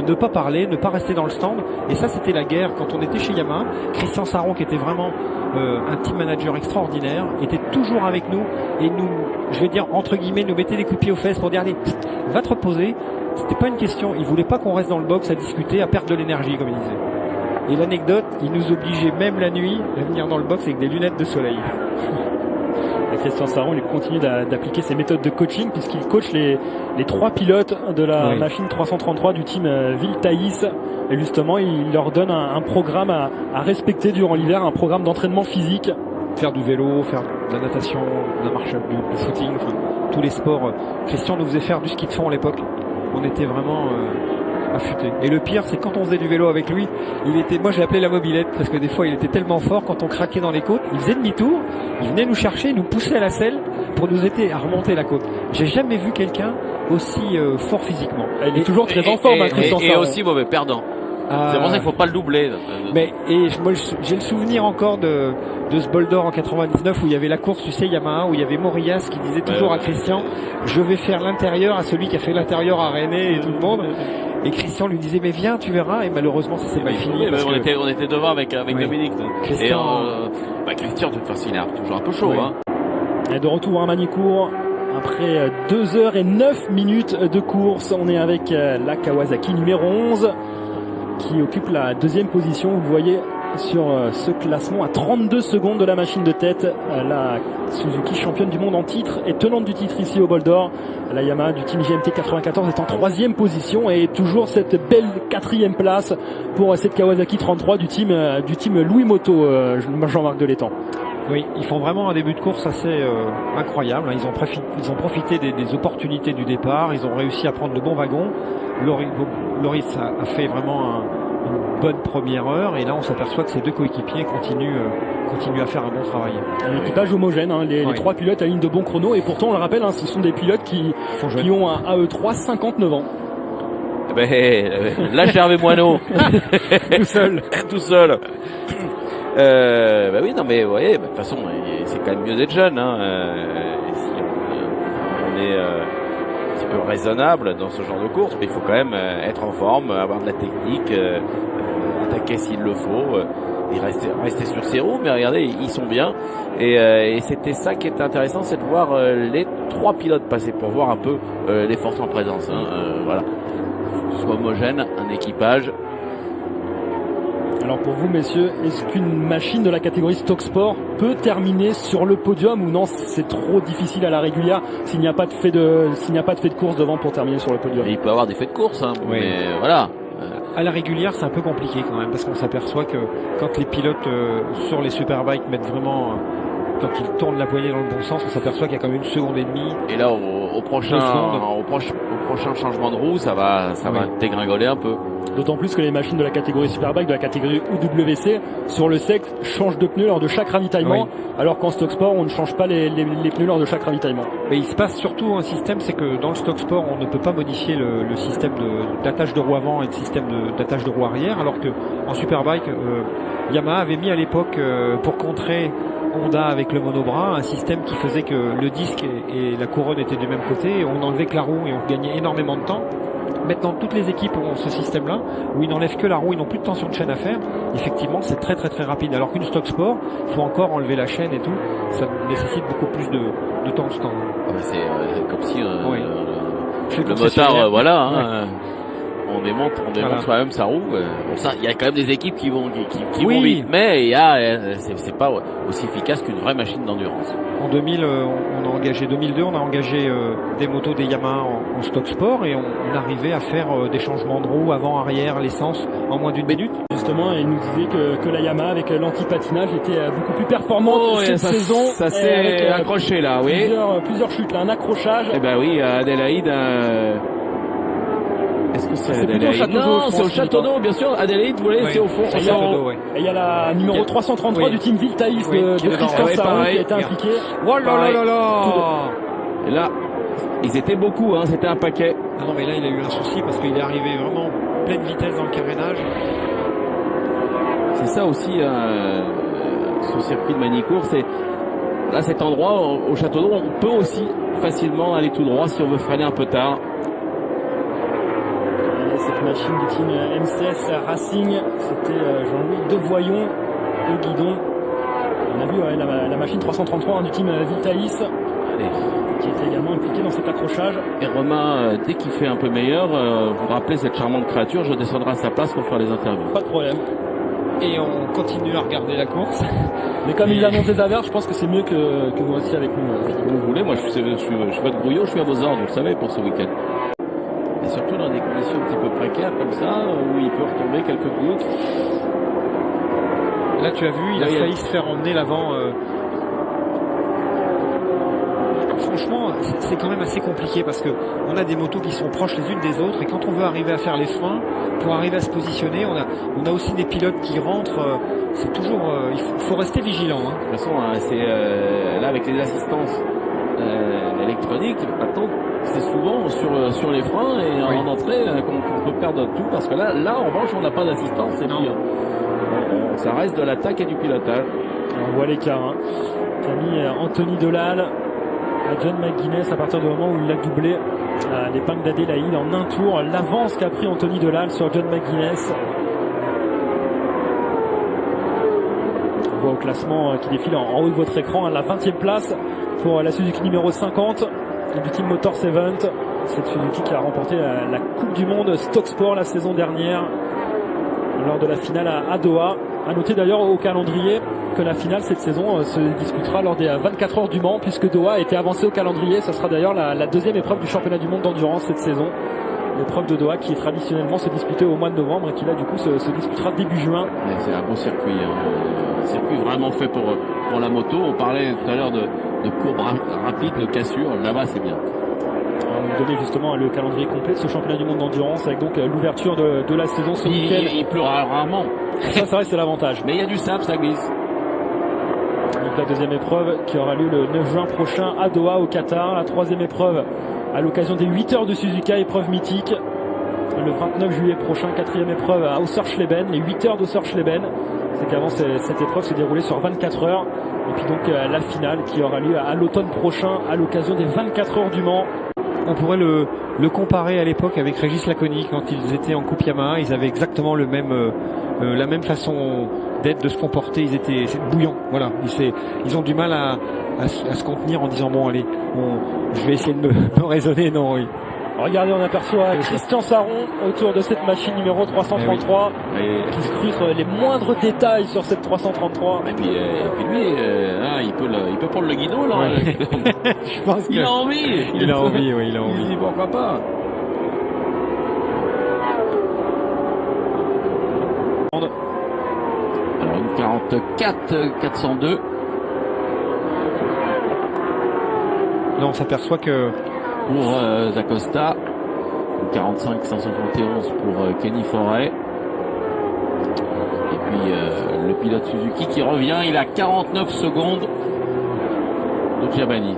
ne pas parler, ne pas rester dans le stand. Et ça, c'était la guerre quand on était chez Yamaha. Christian Saron, qui était vraiment un team manager extraordinaire, était toujours avec nous et nous, je vais dire entre guillemets, nous mettait des coups de pied aux fesses pour dire allez, va te reposer. C'était pas une question. Il voulait pas qu'on reste dans le box à discuter, à perdre de l'énergie, comme il disait. Et l'anecdote, il nous obligeait même la nuit à venir dans le box avec des lunettes de soleil. Christian Saron, il continue d'appliquer ses méthodes de coaching puisqu'il coach les 3 pilotes de la machine 333 du team Ville-Thaïs. Et justement, il leur donne un programme à respecter durant l'hiver, un programme d'entraînement physique. Faire du vélo, faire de la natation, de la marche, du footing, enfin, tous les sports. Christian nous faisait faire du ski de fond à l'époque. On était vraiment affûtés. Et le pire, c'est quand on faisait du vélo avec lui, moi je l'appelais la mobilette parce que des fois il était tellement fort quand on craquait dans les côtes, il faisait demi-tour, il venait nous chercher, il nous poussait à la selle pour nous aider à remonter la côte. J'ai jamais vu quelqu'un aussi fort physiquement. Il est toujours très en forme, Christian Saron. Et aussi mauvais perdant. C'est pour ça qu'il faut pas le doubler. Mais moi j'ai le souvenir encore de ce bol d'or en 99 où il y avait la course, tu sais, Yamaha, où il y avait Morias qui disait toujours à Christian, je vais faire l'intérieur à celui qui a fait l'intérieur à René et tout le monde. Et Christian lui disait mais viens, tu verras. Et malheureusement ça s'est mal fini. On était devant avec Dominique. Christian, Christian de toute façon il a toujours un peu chaud. Hein. Et de retour à Manicourt. Après 2h09 de course, on est avec la Kawasaki numéro 11 qui occupe la deuxième position. Vous le voyez sur ce classement à 32 secondes de la machine de tête. La Suzuki championne du monde en titre et tenante du titre ici au bol d'or. La Yamaha du team GMT 94 est en troisième position et toujours cette belle quatrième place pour cette Kawasaki 33 du team Louis Moto, Jean-Marc Delétang. Oui, ils font vraiment un début de course assez incroyable. Ils ont profité des opportunités du départ. Ils ont réussi à prendre le bon wagon. Loris a fait vraiment une bonne première heure. Et là, on s'aperçoit que ces deux coéquipiers continuent à faire un bon travail. Un équipage homogène. Les 3 pilotes à ligne de bon chrono. Et pourtant, on le rappelle, ce sont des pilotes qui ont un AE3 59 ans. Là, Hervé Moineau. Tout seul. Oui, non, mais vous voyez, de toute façon, c'est quand même mieux d'être jeune. Si on est un petit peu raisonnable dans ce genre de course, mais il faut quand même être en forme, avoir de la technique, attaquer s'il le faut, et rester sur ses roues. Mais regardez, ils sont bien. Et c'était ça qui est intéressant, c'est de voir les 3 pilotes passer pour voir un peu les forces en présence. Voilà, que ce soit homogène, un équipage. Alors pour vous messieurs, est-ce qu'une machine de la catégorie Stock Sport peut terminer sur le podium ou non, c'est trop difficile à la régulière s'il n'y a pas de fait de course devant pour terminer sur le podium? Il peut y avoir des faits de course, mais voilà. À la régulière, c'est un peu compliqué quand même parce qu'on s'aperçoit que quand les pilotes sur les superbikes mettent vraiment quand ils tournent la poignée dans le bon sens, on s'aperçoit qu'il y a quand même 1 seconde et demie. Et là, au prochain changement de roue, ça va dégringoler un peu. D'autant plus que les machines de la catégorie Superbike, de la catégorie UWC, sur le sec, changent de pneus lors de chaque ravitaillement, alors qu'en Stock Sport, on ne change pas les pneus lors de chaque ravitaillement. Mais il se passe surtout un système, c'est que dans le Stock Sport, on ne peut pas modifier le système d'attache de roue avant et le système d'attache de roue arrière, alors que en Superbike, Yamaha avait mis à l'époque, pour contrer Honda avec le monobras, un système qui faisait que le disque et la couronne étaient du même côté, et on enlevait que la roue et on gagnait énormément de temps. Maintenant, toutes les équipes ont ce système-là, où ils n'enlèvent que la roue, ils n'ont plus de tension de chaîne à faire. Effectivement, c'est très très très rapide. Alors qu'une Stock Sport, il faut encore enlever la chaîne et tout. Ça nécessite beaucoup plus de temps de stand. C'est comme si le motard, voilà. On démonte soi-même sa roue. Il y a quand même des équipes qui vont vite, mais c'est pas aussi efficace qu'une vraie machine d'endurance. En 2000, on a engagé 2002, on a engagé des motos des Yamaha en Stock Sport et on arrivait à faire des changements de roue avant, arrière, l'essence en moins d'1 minute. Justement, il nous disait que la Yamaha avec l'anti-patinage était beaucoup plus performante cette saison. Ça s'est accroché là, oui. Plusieurs chutes, là, un accrochage. Eh ben oui, Adélaïde. Est-ce que c'est Adélaïde? Non, c'est au Château-d'Eau, bien sûr. Adélaïde, vous voyez, c'est au fond. Et il y a la numéro 333 du team Ville-Thaïs de Christian Saron qui a été impliqué. Oh là là là. Et là, ils étaient beaucoup, c'était un paquet. Non, mais là, il a eu un souci parce qu'il est arrivé vraiment pleine vitesse dans le carénage. C'est ça aussi, ce circuit de Manicourt, c'est là, cet endroit au Château-d'Eau, on peut aussi facilement aller tout droit si on veut freiner un peu tard. cette machine du team MCS Racing. C'était Jean-Louis Devoyon au guidon. On a vu la machine 333 du team Vitalis, qui était également impliqué dans cet accrochage. Et Romain, dès qu'il fait un peu meilleur, vous rappelez cette charmante créature, je descendrai à sa place pour faire les interviews. Pas de problème. Et on continue à regarder la course. Mais comme il annonce les averses, je pense que c'est mieux que vous restiez avec nous. Si vous voulez, moi je suis votre brouillot, je suis à vos ordres, vous le savez, pour ce week-end. Et surtout dans des conditions un petit peu précaires comme ça, où il peut retomber quelques gouttes. Là, tu as vu, il a failli se faire emmener l'avant. Franchement, c'est quand même assez compliqué parce que on a des motos qui sont proches les unes des autres et quand on veut arriver à faire les freins, pour arriver à se positionner, on a aussi des pilotes qui rentrent. C'est toujours, il faut rester vigilant. Hein. De toute façon, c'est là avec les assistances électroniques, maintenant c'est souvent sur les freins et en entrée qu'on peut perdre tout parce que là en revanche on n'a pas d'assistance et puis ça reste de l'attaque et du pilotage. On voit l'écart. Hein. Camille Anthony Delal à John McGuinness à partir du moment où il a doublé l'épingle d'Adélaïde en un tour. L'avance qu'a pris Anthony Delal sur John McGuinness. On voit au classement qui défile en haut de votre écran, à la 20e place pour la Suzuki numéro 50 du Team Motors Event. Cette Suzuki qui a remporté la Coupe du Monde Stock Sport la saison dernière lors de la finale à Doha. À noter d'ailleurs au calendrier que la finale cette saison se disputera lors des 24 heures du Mans, puisque Doha a été avancé au calendrier. Ce sera d'ailleurs la deuxième épreuve du championnat du monde d'endurance cette saison. L'épreuve de Doha qui traditionnellement se disputait au mois de novembre et qui là du coup se disputera début juin. C'est un beau circuit, un circuit vraiment fait pour la moto. On parlait tout à l'heure de courbes rapides, de cassures. Là-bas c'est bien. On va vous donner justement le calendrier complet de ce championnat du monde d'endurance avec donc l'ouverture de la saison ce week-end. Il pleut rarement. Ça c'est vrai, c'est l'avantage. Mais il y a du sable, ça glisse. Donc la deuxième épreuve qui aura lieu le 9 juin prochain à Doha au Qatar. La troisième épreuve à l'occasion des 8 heures de Suzuka, épreuve mythique. Le 29 juillet prochain, quatrième épreuve à Ausserschleben, les 8 heures d'Ausserschleben. C'est qu'avant cette épreuve s'est déroulée sur 24 heures. Et puis donc la finale qui aura lieu à l'automne prochain à l'occasion des 24 heures du Mans. On pourrait le comparer à l'époque avec Régis Laconi quand ils étaient en Coupe Yamaha. Ils avaient exactement la même façon d'être, de se comporter. C'est bouillant. Voilà. Ils ont du mal à se contenir en disant bon allez, je vais essayer de me raisonner. Non, oui. Regardez, on aperçoit Christian Saron autour de cette machine numéro 333 qui scrute les moindres détails sur cette 333. Et puis lui, il peut prendre le guidon là. Ouais. Je pense il a envie. Il a envie, oui, il a envie. Il dit pourquoi pas. Alors une 44 402. Là, on s'aperçoit que pour Zacosta, 45 571 pour Kenny Forêt. Et puis le pilote Suzuki qui revient, il a 49 secondes de Giovanni.